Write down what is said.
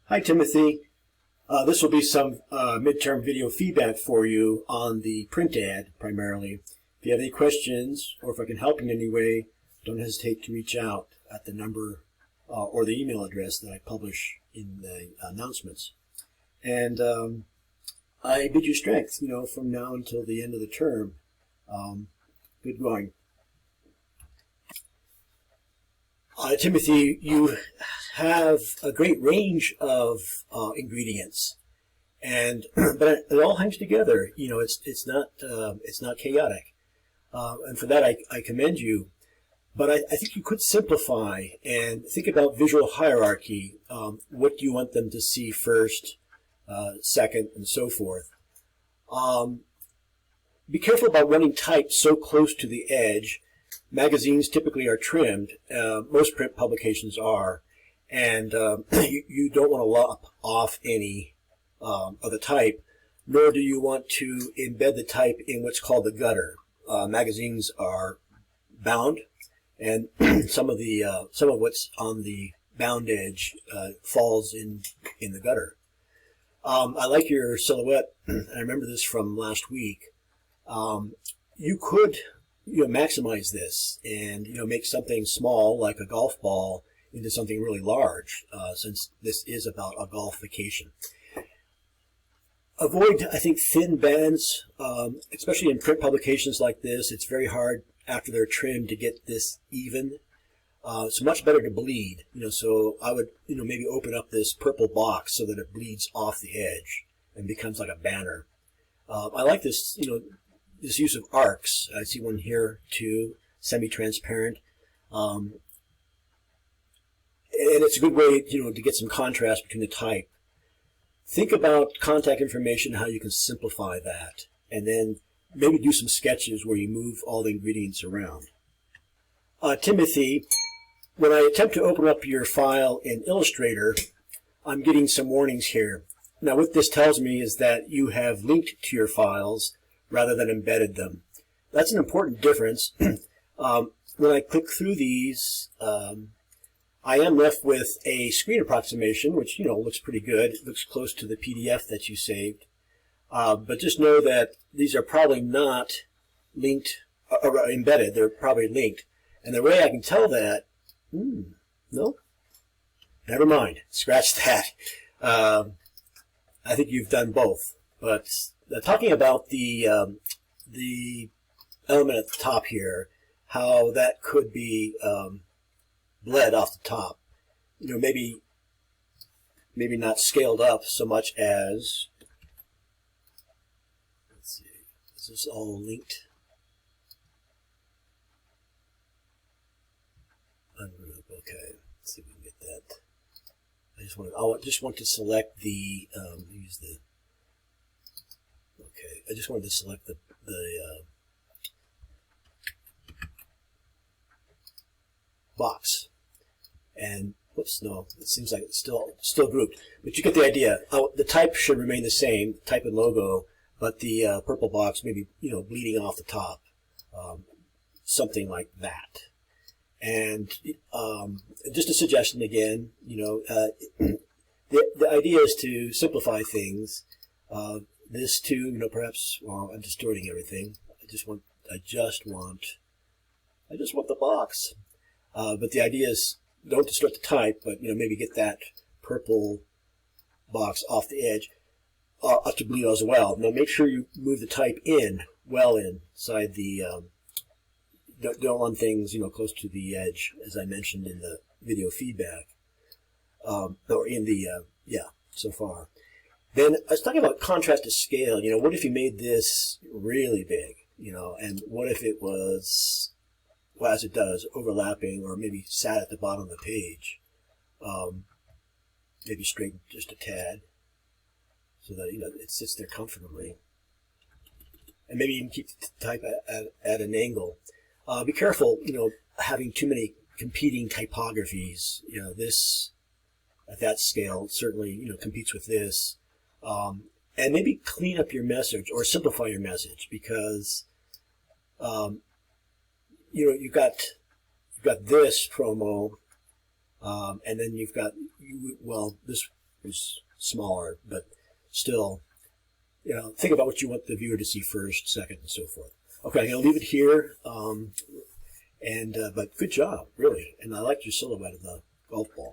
Hi, Timothy. This will be some midterm video feedback for you on the print ad, primarily. If you have any questions, or if I can help in any way, don't hesitate to reach out at the number or the email address that I publish in the announcements. And I bid you strength, from now until the end of the term. Good going. Timothy, you have a great range of ingredients, and but it all hangs together. It's not chaotic, and for that I commend you. But I think you could simplify and think about visual hierarchy. What do you want them to see first, second, and so forth? Be careful about running type so close to the edge. Magazines typically are trimmed. Most print publications are. And you don't want to lop off any of the type, nor do you want to embed the type in what's called the gutter. Magazines are bound, and some of what's on the bound edge falls in the gutter. I like your silhouette. I remember this from last week. You could maximize this and make something small like a golf ball into something really large, since this is about a golf vacation. Avoid, I think, thin bands, especially in print publications like this. It's very hard after they're trimmed to get this even. It's much better to bleed, so I would, maybe open up this purple box so that it bleeds off the edge and becomes like a banner. I like this, this use of arcs. I see one here too, semi-transparent. And it's a good way, to get some contrast between the type. Think about contact information, how you can simplify that, and then maybe do some sketches where you move all the ingredients around. Timothy, when I attempt to open up your file in Illustrator, I'm getting some warnings here. Now, what this tells me is that you have linked to your files rather than embedded them. That's an important difference. When I click through these, I am left with a screen approximation, which looks pretty good. It looks close to the PDF that you saved. But just know that these are probably not linked or embedded. They're probably linked. And the way I can tell that, no, never mind. Scratch that. I think you've done both. But talking about the element at the top here, how that could be bled off the top, maybe not scaled up so much as, let's see, is this all linked? Ungroup, okay, let's see if we can get that. I just want to select the, okay, I just wanted to select the box. And whoops, no, it seems like it's still grouped. But you get the idea. The type should remain the same, type and logo, but the purple box maybe bleeding off the top, something like that. And just a suggestion again, the idea is to simplify things. This too, perhaps, well, I'm distorting everything. I just want the box. But the idea is, don't distort the type, but maybe get that purple box off the edge up to bleed as well. Now make sure you move the type well inside the. Don't run things close to the edge, as I mentioned in the video feedback, or in the so far. Then I was talking about contrast to scale. What if you made this really big? And what if it was, well, as it does, overlapping, or maybe sat at the bottom of the page, maybe straightened just a tad, so that it sits there comfortably, and maybe even keep the type at an angle. Be careful, having too many competing typographies. This at that scale certainly competes with this, and maybe clean up your message or simplify your message, because you've got this promo, and then you've got this is smaller, but still, think about what you want the viewer to see first, second, and so forth. Okay, I'm going to leave it here. But good job, really. And I like your silhouette of the golf ball.